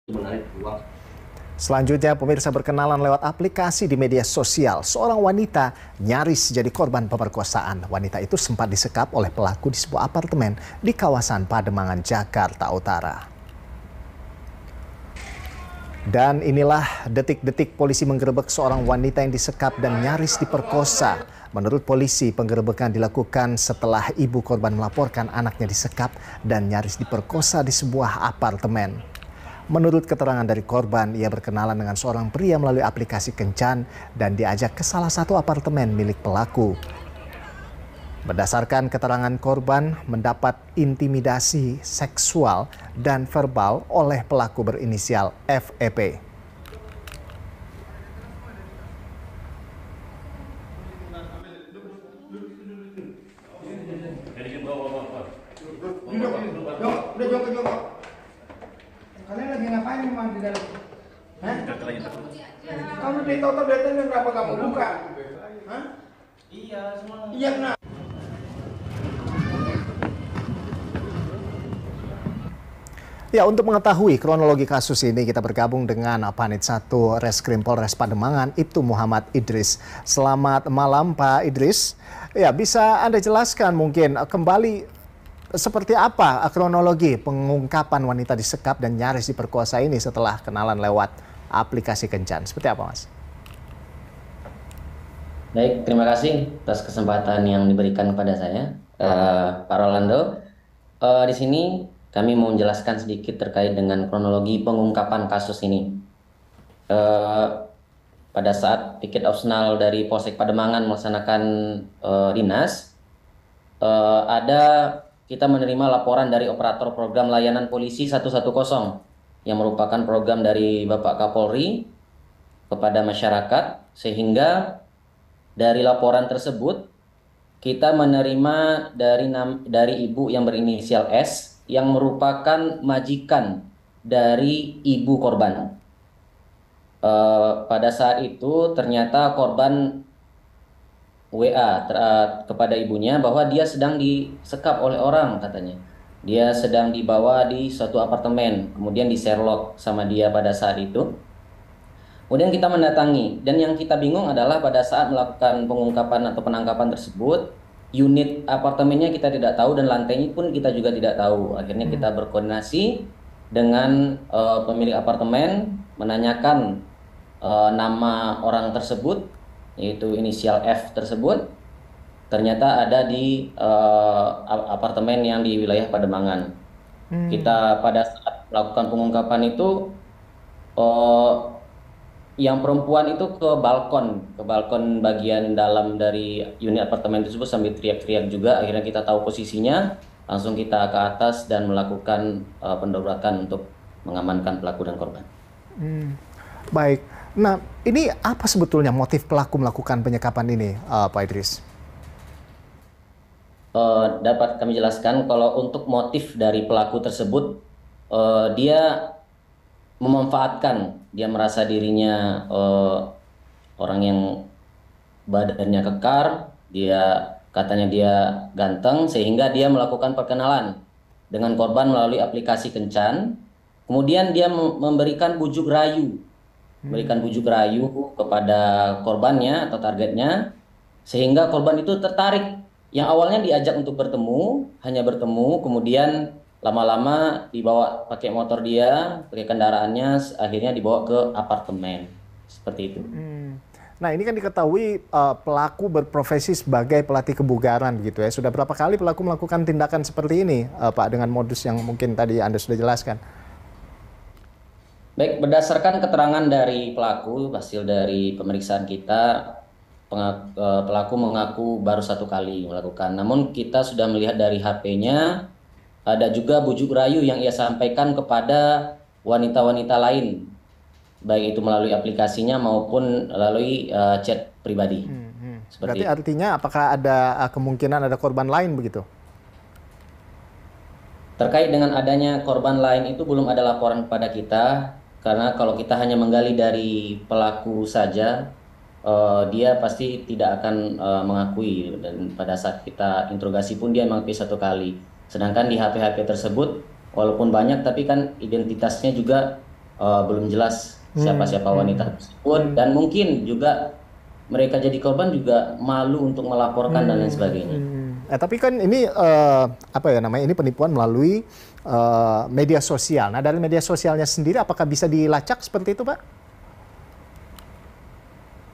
menarik uang. Selanjutnya, pemirsa berkenalan lewat aplikasi di media sosial. Seorang wanita nyaris jadi korban pemerkosaan. Wanita itu sempat disekap oleh pelaku di sebuah apartemen di kawasan Pademangan, Jakarta Utara. Dan inilah detik-detik polisi menggerebek seorang wanita yang disekap dan nyaris diperkosa. Menurut polisi, penggerebekan dilakukan setelah ibu korban melaporkan anaknya disekap dan nyaris diperkosa di sebuah apartemen. Menurut keterangan dari korban, ia berkenalan dengan seorang pria melalui aplikasi Kencan dan diajak ke salah satu apartemen milik pelaku. Berdasarkan keterangan korban, mendapat intimidasi seksual dan verbal oleh pelaku berinisial FEP. Kalian lagi ngapain memang di dalam? Hah? Kamu di total datanya berapa kamu buka? Hah? Iya, semua. Iya, kenapa? Ya, untuk mengetahui kronologi kasus ini kita bergabung dengan Panit 1 Reskrim Polres Pademangan, Ibtu Muhammad Idris. Selamat malam Pak Idris. Ya, bisa Anda jelaskan mungkin kembali seperti apa kronologi pengungkapan wanita disekap dan nyaris diperkosa ini setelah kenalan lewat aplikasi Kencan? Seperti apa, Mas? Baik, terima kasih atas kesempatan yang diberikan kepada saya, Pak Rolando. Di sini kami mau menjelaskan sedikit terkait dengan kronologi pengungkapan kasus ini. Pada saat tiket opsional dari Polsek Pademangan melaksanakan dinas, kita menerima laporan dari operator program layanan polisi 110 yang merupakan program dari Bapak Kapolri kepada masyarakat, sehingga dari laporan tersebut kita menerima dari ibu yang berinisial S yang merupakan majikan dari ibu korban. Pada saat itu ternyata korban WA kepada ibunya bahwa dia sedang disekap oleh orang, katanya. Dia sedang dibawa di suatu apartemen, kemudian di Sherlock sama dia pada saat itu. Kemudian kita mendatangi, dan yang kita bingung adalah pada saat melakukan pengungkapan atau penangkapan tersebut, unit apartemennya kita tidak tahu dan lantainya pun kita juga tidak tahu. Akhirnya kita berkoordinasi dengan pemilik apartemen, menanyakan nama orang tersebut, yaitu inisial F tersebut, ternyata ada di apartemen yang di wilayah Pademangan. Kita pada saat melakukan pengungkapan itu, yang perempuan itu ke balkon bagian dalam dari unit apartemen tersebut sambil teriak-teriak juga. Akhirnya kita tahu posisinya, langsung kita ke atas dan melakukan pendobrakan untuk mengamankan pelaku dan korban. Baik. Nah, ini apa sebetulnya motif pelaku melakukan penyekapan ini, Pak Idris? Dapat kami jelaskan kalau untuk motif dari pelaku tersebut, dia memanfaatkan, dia merasa dirinya orang yang badannya kekar, katanya dia ganteng, sehingga dia melakukan perkenalan dengan korban melalui aplikasi Kencan. Kemudian dia memberikan bujuk rayu kepada korbannya atau targetnya, sehingga korban itu tertarik. Yang awalnya diajak untuk hanya bertemu, kemudian lama-lama dibawa pakai motor dia, pakai kendaraannya, akhirnya dibawa ke apartemen. Seperti itu. Nah, ini kan diketahui pelaku berprofesi sebagai pelatih kebugaran gitu ya. Sudah berapa kali pelaku melakukan tindakan seperti ini, Pak, dengan modus yang mungkin tadi Anda sudah jelaskan? Baik, berdasarkan keterangan dari pelaku, hasil dari pemeriksaan kita, pelaku mengaku baru 1 kali melakukan. Namun kita sudah melihat dari HP-nya, ada juga bujuk rayu yang ia sampaikan kepada wanita-wanita lain, baik itu melalui aplikasinya maupun melalui chat pribadi. Berarti artinya apakah ada kemungkinan ada korban lain begitu? Terkait dengan adanya korban lain itu belum ada laporan kepada kita, karena kalau kita hanya menggali dari pelaku saja, dia pasti tidak akan mengakui, dan pada saat kita interogasi pun dia mengakui 1 kali. Sedangkan di HP-HP tersebut walaupun banyak tapi kan identitasnya juga belum jelas siapa-siapa wanita tersebut, dan mungkin juga mereka jadi korban juga malu untuk melaporkan dan lain sebagainya. Tapi kan ini apa ya namanya, ini penipuan melalui media sosial. Nah, dari media sosialnya sendiri apakah bisa dilacak seperti itu, Pak?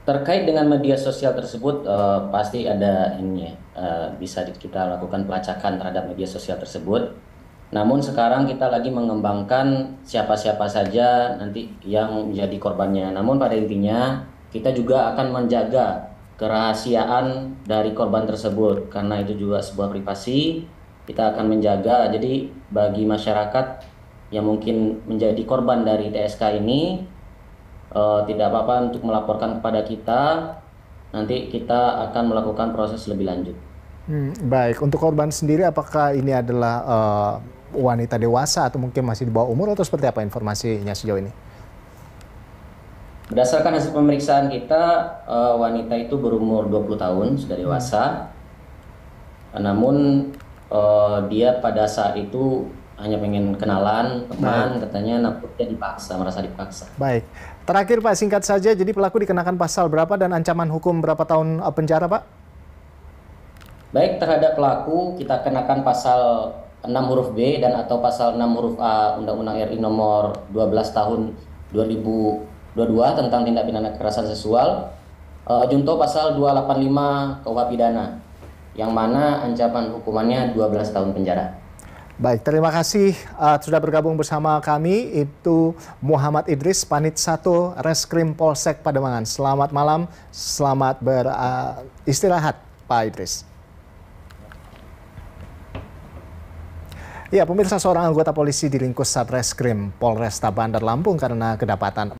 Terkait dengan media sosial tersebut, pasti ada ininya, bisa kita lakukan pelacakan terhadap media sosial tersebut. Namun sekarang kita lagi mengembangkan siapa-siapa saja nanti yang menjadi korbannya. Namun pada intinya kita juga akan menjaga kerahasiaan dari korban tersebut, karena itu juga sebuah privasi. Kita akan menjaga, jadi bagi masyarakat yang mungkin menjadi korban dari TSK ini, tidak apa-apa untuk melaporkan kepada kita. Nanti kita akan melakukan proses lebih lanjut. Baik, untuk korban sendiri apakah ini adalah wanita dewasa atau mungkin masih di bawah umur atau seperti apa informasinya sejauh ini? Berdasarkan hasil pemeriksaan kita, wanita itu berumur 20 tahun, sudah dewasa. Namun dia pada saat itu hanya pengen kenalan teman, katanya nampaknya dipaksa, merasa dipaksa. Baik. Terakhir Pak, singkat saja, jadi pelaku dikenakan pasal berapa dan ancaman hukum berapa tahun penjara, Pak? Baik, terhadap pelaku kita kenakan pasal 6 huruf B dan atau pasal 6 huruf A Undang-Undang RI nomor 12 tahun 2022 tentang tindak pidana kekerasan seksual, junto pasal 285 KUH pidana, yang mana ancaman hukumannya 12 tahun penjara. Baik, terima kasih sudah bergabung bersama kami. Itu Muhammad Idris, Panit 1 Reskrim Polsek Pademangan. Selamat malam, selamat beristirahat Pak Idris. Ya, pemirsa, seorang anggota polisi diringkus Satreskrim Polresta Bandar Lampung karena kedapatan